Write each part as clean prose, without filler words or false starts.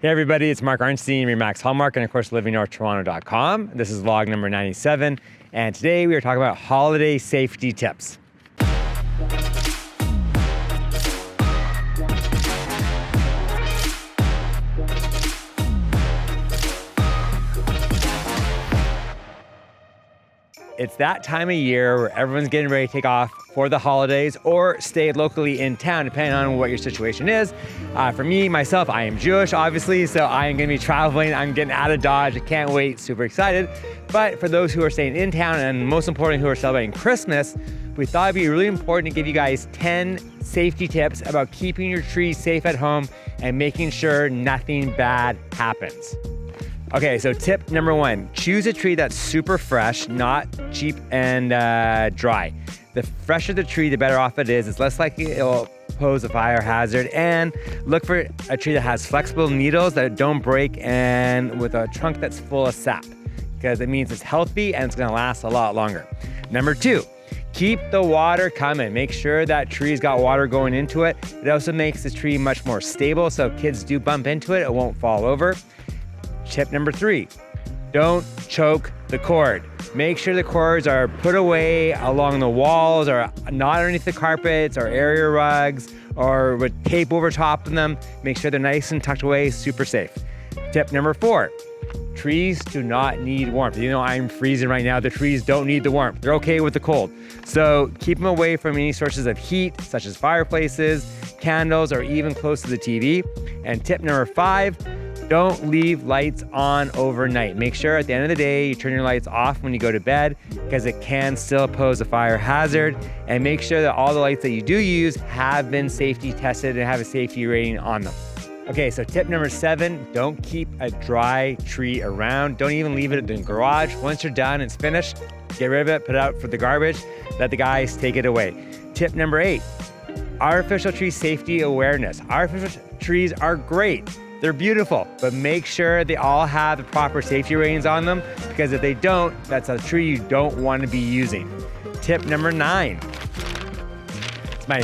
Hey everybody, it's Mark Arnstein, Remax Hallmark, and of course livingnorthtoronto.com. This is vlog number 97, and today we are talking about holiday safety tips. It's that time of year where everyone's getting ready to take off for the holidays or stay locally in town, depending on what your situation is. For me, myself, I am Jewish, obviously, so I am gonna be traveling. I'm getting out of Dodge. I can't wait, super excited. But for those who are staying in town, and most importantly, who are celebrating Christmas, we thought it'd be really important to give you guys 10 safety tips about keeping your tree safe at home and making sure nothing bad happens. Okay, so tip number 1, choose a tree that's super fresh, not cheap and dry. The fresher the tree, the better off it is. It's less likely it will pose a fire hazard, and look for a tree that has flexible needles that don't break and with a trunk that's full of sap, because it means it's healthy and it's gonna last a lot longer. Number 2, keep the water coming. Make sure that tree's got water going into it. It also makes the tree much more stable, so if kids do bump into it, it won't fall over. Tip number 3, don't choke the cord. Make sure the cords are put away along the walls or not underneath the carpets or area rugs or with tape over top of them. Make sure they're nice and tucked away, super safe. Tip number 4, trees do not need warmth. You know, I'm freezing right now. The trees don't need the warmth. They're okay with the cold. So keep them away from any sources of heat, such as fireplaces, candles, or even close to the TV. And tip number 5, don't leave lights on overnight. Make sure at the end of the day, you turn your lights off when you go to bed, because it can still pose a fire hazard. And make sure that all the lights that you do use have been safety tested and have a safety rating on them. Okay, so tip number 7, don't keep a dry tree around. Don't even leave it in the garage. Once you're done, it's finished, get rid of it, put it out for the garbage, let the guys take it away. Tip number 8, artificial tree safety awareness. Artificial trees are great. They're beautiful, but make sure they all have the proper safety ratings on them, because if they don't, that's a tree you don't want to be using. Tip number 9. My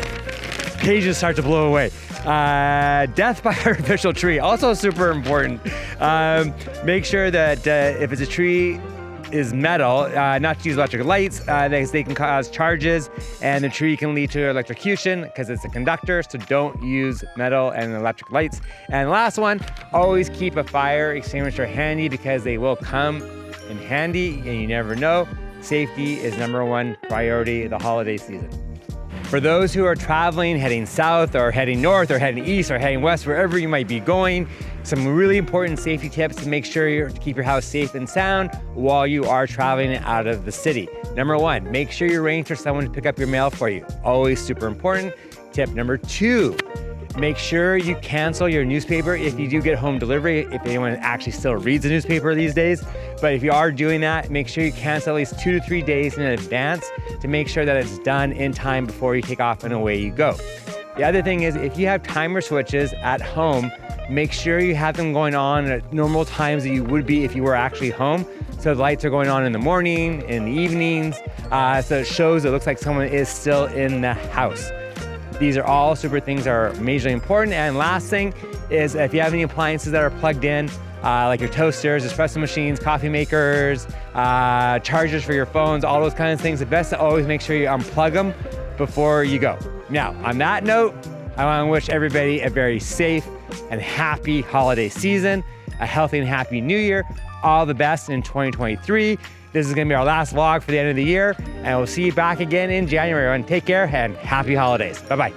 pages start to blow away. Death by artificial tree, also super important. Make sure that if it's a tree is metal, not to use electric lights, they can cause charges, and the tree can lead to electrocution because it's a conductor, so don't use metal and electric lights. And last one, always keep a fire extinguisher handy, because they will come in handy and you never know. Safety is number 1 priority the holiday season. For those who are traveling, heading south or heading north or heading east or heading west, wherever you might be going, some really important safety tips to make sure you keep your house safe and sound while you are traveling out of the city. Number 1, make sure you arrange for someone to pick up your mail for you. Always super important. Tip number 2, make sure you cancel your newspaper if you do get home delivery, if anyone actually still reads the newspaper these days. But if you are doing that, make sure you cancel at least 2 to 3 days in advance to make sure that it's done in time before you take off and away you go. The other thing is, if you have timer switches at home, make sure you have them going on at normal times that you would be if you were actually home. So the lights are going on in the morning, in the evenings, so it looks like someone is still in the house. These are all super things that are majorly important. And last thing is, if you have any appliances that are plugged in, like your toasters, espresso machines, coffee makers, chargers for your phones, all those kinds of things, the best to always make sure you unplug them before you go. Now, on that note, I want to wish everybody a very safe and happy holiday season, a healthy and happy new year, all the best in 2023. This is going to be our last vlog for the end of the year, and we'll see you back again in January. And take care and happy holidays. Bye-bye.